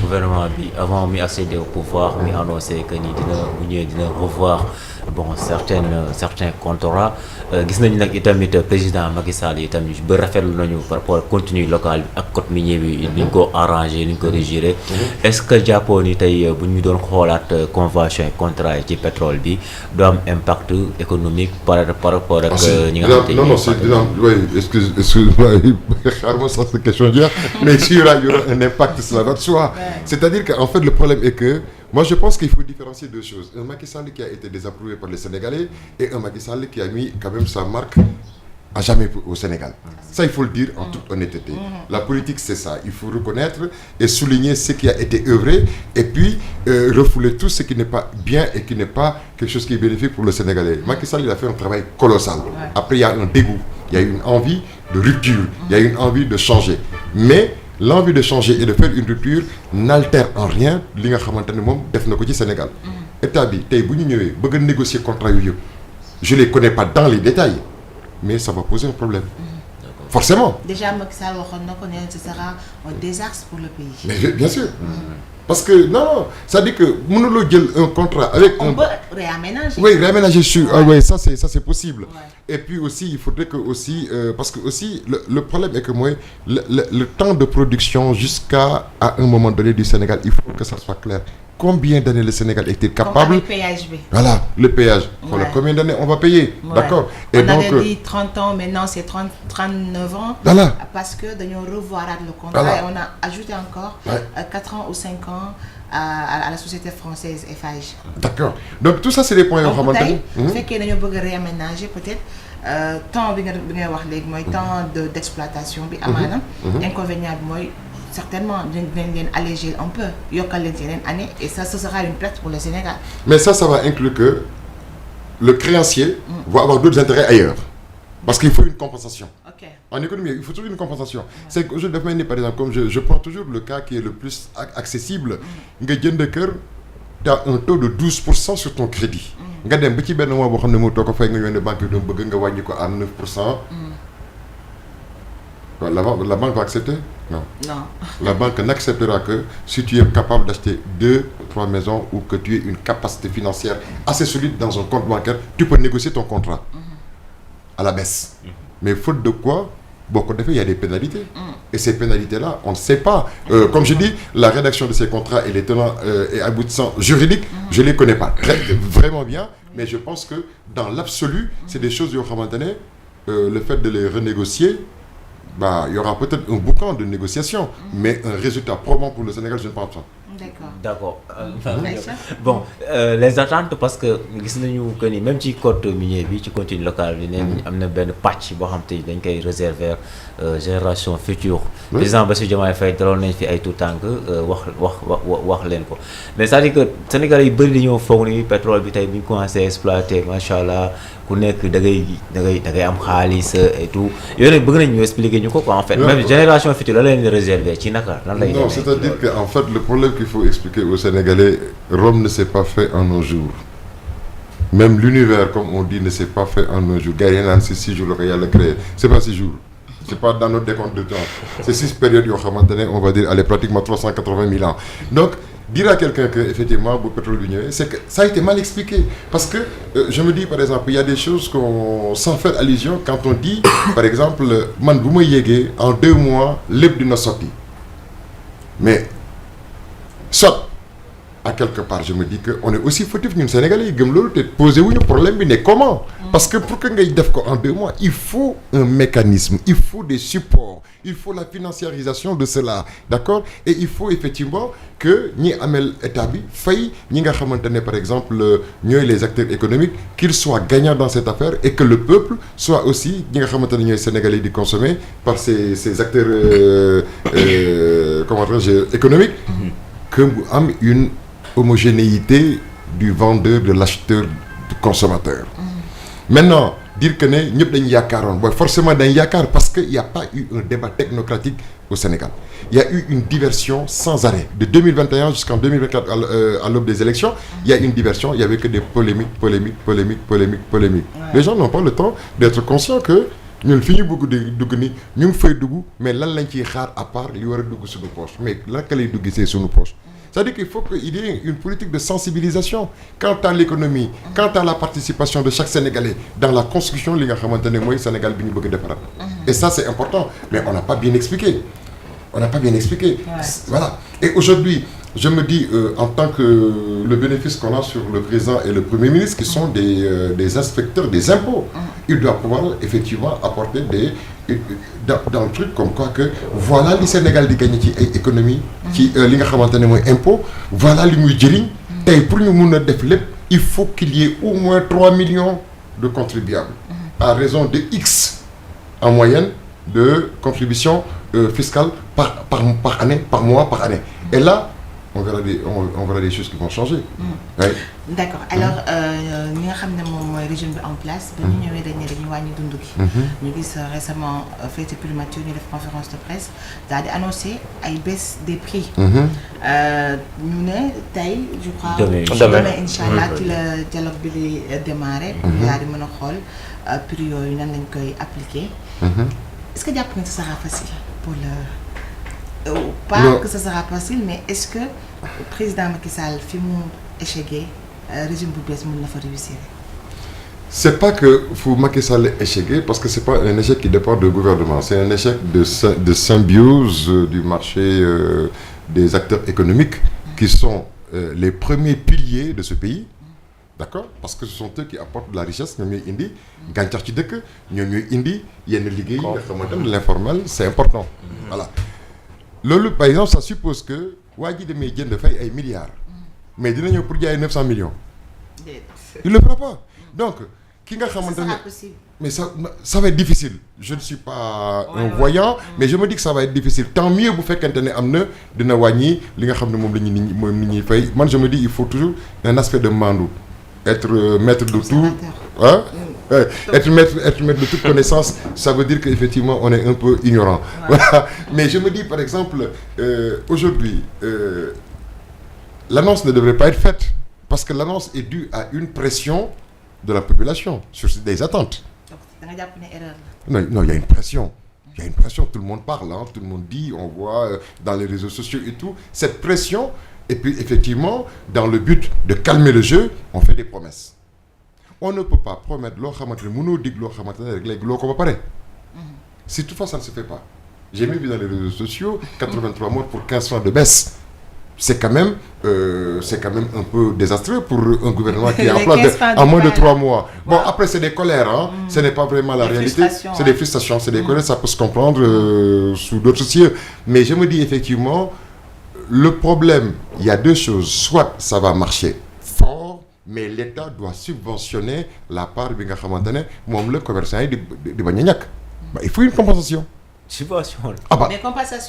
gouvernement bi avant muy accéder au pouvoir muy annoncé que ni dina revoir certains contrats gis nañu nag itamit président Macky Sall itam ba rafetlu nañu par rapport ak contenu local bi ak code minier bi ni ñu ko arrangé ni ñu ko régiré est-ce que jàppoo ni tey bu ñu doon xoolaat convention et contrat yi ci pétrole bi du am impact économique par rapport ak ñi nga xam te non c'est oui excuse-moi xaaruma sax cette question dire mais s'il y aura un impact cela va de soi c'est-à-dire qu'en fait le problème est que moi je pense qu'il faut différencier deux choses, un Macky Sall qui a été désapprouvé par les Sénégalais et un Macky Sall qui a mis quand même sa marque à jamais au Sénégal. Ça il faut le dire en toute honnêteté. La politique c'est ça, il faut reconnaître et souligner ce qui a été œuvré et puis refouler tout ce qui n'est pas bien et qui n'est pas quelque chose qui est bénéfique pour le Sénégalais. Macky Sall il a fait un travail colossal. Après il y a un dégoût, il y a une envie de rupture, il y a une envie de changer. Mais l'envie de changer et de faire une rupture n'altère en rien li nga xamante ne moom def na ko ci Sénégal. État bi tey bu ñu ñëwee bëgg a négocier contrat yu yëpp je les connais pas dans les détails mais ça va poser un problème. Forcément. Déjà Macky Sall waxoon na ko ne ce sera un désastre pour le pays. Mais bien sûr. Parce que non c'est-à-dire que mënuloo jël un contrat avec on peut réaménager. Oui, réaménager sur oui ça c'est possible. Ouais. Et puis aussi il faudrait que aussi parce que aussi le problème est que moi le temps de production jusqu'à un moment donné du Sénégal il faut que ça soit clair. Combien d'années le Sénégal est-il capable? Comme avec le péage. Voilà, le péage. Voilà, combien d'années on va payer? D'accord. Et on avait dit 30 ans, maintenant c'est 39 ans. Voilà. Parce que nous revoir le contrat et on a ajouté encore 4 ans ou 5 ans à la société française FH. D'accord. Donc tout ça c'est des points yoo xamante ni. Fait que nous bëgg réaménager peut-être temps bi nga wax léegi mooy temps d'exploitation bi amaana. Inconvénient bi mooy certainement dinañ leen alléger un peu yokkal leen yeneen année et ça ce sera une perte pour le Sénégal. Mais ça va inclure que le créancier va avoir d'autres intérêts ailleurs parce qu'il faut une compensation. Okay. En économie il faut toujours une compensation. C'est que je devais par exemple comme je prends toujours le cas qui est le plus accessible nga jënd kër tu as un taux de 12% sur ton crédit. nga dem ba ci benn mois boo xam ne moo toog ko fay nga yónnee banque bi doon bëgg nga wàññi ko à 9%. La banque va accepter? Non. La banque n'acceptera que si tu es capable d'acheter 2-3 maisons ou que tu aies une capacité financière assez solide dans un compte bancaire, tu peux négocier ton contrat à la baisse. Mais faute de quoi, beaucoup de fait, il y a des pénalités. Et ces pénalités-là, on ne sait pas. Comme je dis, la rédaction de ces contrats et les tenants et aboutissants juridiques, je ne les connais pas vraiment bien, mais je pense que dans l'absolu, c'est des choses, le fait de les renégocier, il y aura peut-être un boucan de négociation, mais un résultat probant pour le Sénégal, je ne pense pas. D'accord. Bon, les attentes parce que gis nañu que ni même ci code minier bi ci contenu local bi neen am na benn pàcc boo xam te dañ koy réserver génération future. Président Bassirou Diomaye Faye daloon nañ fi ay tout tànk wax leen ko mais c'est-à-dire que Sénégalais yi bëri dañoo foog ni pétrole bi tey bu ñu commencé exploiter macha allah ku nekk da ngay am xaalis et tout yooyu nag bëgg nañ ñu expliquer ñu ko quoi en fait. Même génération future la leen di réserver ci naka lan lay. Non, c'est-à-dire que en fait le problème qu'il faut expliquer aux Sénégalais, Rome ne s'est pas fait en un jour. Même l'univers, comme on dit, ne s'est pas fait en un jour. Gaïanan, c'est 6 jours qu'il y a le créé. C'est pas 6 jours. C'est pas dans notre décompte de temps. C'est 6 périodes, on va dire, allez, pratiquement 380 000 ans. Donc, dire à quelqu'un que, effectivement, le pétrole vigneron, c'est que ça a été mal expliqué. Parce que, je me dis, par exemple, il y a des choses sans faire allusion, quand on dit, par exemple, man, vous me yégué, en 2 mois, l'eb d'une sortie. Mais, soit à quelque part je me dis que on est aussi fautif ñun Sénégalais yi gëm loolu te posé wuñu problème bi ne comment parce que pour que ngay def ko en 2 mois il faut un mécanisme, il faut des supports, il faut la financiarisation de cela, d'accord, et il faut effectivement que ñi amel état bi fay ñi nga xamante ne par exemple ñooy les acteurs économiques qu'ils soient gagnants dans cette affaire et que le peuple soit aussi ñi nga xamante ne ñooy Sénégalais di consommer par ces acteurs comment dirais-je économiques que mu am une homogénéité du vendeur, de l'acheteur, du consommateur. Maintenant, dire que ñëpp dañu yaakaaroon forcément dañu yaakaar parce que il y a pas eu un débat technocratique au Sénégal. Il y a eu une diversion sans arrêt. De 2021 jusqu'en 2024 à l'aube des élections, il y a une diversion, il y avait que des polémiques. Ouais. Les gens n'ont pas le temps d'être conscients que ñun fi ñu bëgg di dugg ni ñu ngi fay dugg mais lan lañ ciy xaar à part li war a dugg suñu poche mais naka lay dugg see suñu poche. C'est-à-dire qu'il faut qu'il y ait une politique de sensibilisation quant à l'économie, quant à la participation de chaque Sénégalais dans la construction li nga xamante ne mooy Sénégal bi ñu bëgg defaraat. Et ça c'est important mais on n'a pas bien expliqué. Voilà. Et aujourd'hui je me dis en tant que le bénéfice qu'on a sur le président et le premier ministre qui sont des inspecteurs des impôts, ils doivent pouvoir effectivement apporter dans le truc comme quoi que voilà li Sénégal di gagné ci ay économie ci li nga xamante ne mooy impôt voilà li muy jëriñ tey pour ñu mun a def lépp il faut qu'il y ait au moins 3 millions de contribuables à raison de X en moyenne de contribution fiscale par année, par mois, par année. Et là on verra des choses qui vont changer. Ouais. D'accord. Alors ñi nga xam ne moom mooy régime bi en place. ba ñu ñëwee dañ ne dañuy wàññi dund gi. ñu gis récemment fête primature ñu def conférence de presse daal di annoncer ay baisse des prix. ñu ne tey je crois. demain incha allah ci la dialogue bi di démarrer. daal di mën a xool prix yooyu nan lañ koy appliquer. Est-ce que jàpp nga que ce sera facile pour le. Pas non. Que ce sera facile mais est-ce que président Macky Sall fi mu échecgé régime bu bees mën na fa réussir. C'est pas que fu Macky Sall échecgé parce que c'est pas un échec qui dépend du gouvernement, c'est un échec de symbiose du marché des acteurs économiques qui sont les premiers piliers de ce pays. D'accord, parce que ce sont eux qui apportent de la richesse ñoom ñooy indi gàncax ci dëkk ñoom ñooy indi yenn liggéey yi nga xamante ne l'informel c'est important. Voilà. Loolu par exemple ça suppose que waa ji demee jënd fay ay milliards mais dina ñëw pour jaay 900 millions. Il le fera pas. Donc ki nga xamante ne mais ça va être difficile. Je ne suis pas un voyant mais je me dis que ça va être difficile. Tant mieux bu fekkente ne am na dina wàññi li nga xam ne moom la ñu nit ñi fay man je me dis il faut toujours un aspect de mandu. Être maître de tout, hein? Être maître de toute connaissance, ça veut dire qu'effectivement on est un peu ignorant. Voilà. Mais je me dis par exemple, aujourd'hui, l'annonce ne devrait pas être faite parce que l'annonce est due à une pression de la population sur des attentes. Non, il y a une pression. Il y a une pression, tout le monde parle, hein? Tout le monde dit, on voit dans les réseaux sociaux et tout. Cette pression. Et puis effectivement, dans le but de calmer le jeu, on fait des promesses. On ne peut pas promettre loo xamante ne mënoo dig loo xamante ne rek léegi loo ko ba pare. Si toutefois ça ne se fait pas. J'ai même vu dans les réseaux sociaux 83 morts pour 15 francs de baisse. C'est quand même un peu désastreux pour un gouvernement qui est en place en moins de 3 mois. Bon, après c'est des colères, hein. Ce n'est pas vraiment la réalité. C'est des frustrations, c'est des colères, ça peut se comprendre sous d'autres cieux. Mais je me dis effectivement. Le problème, il y a deux choses. Soit ça va marcher fort, mais l'État doit subventionner la part bi nga xamante ne moom la commerçant yi di bañ a ñàkk. Il faut une compensation. Subvention. Mais compensation.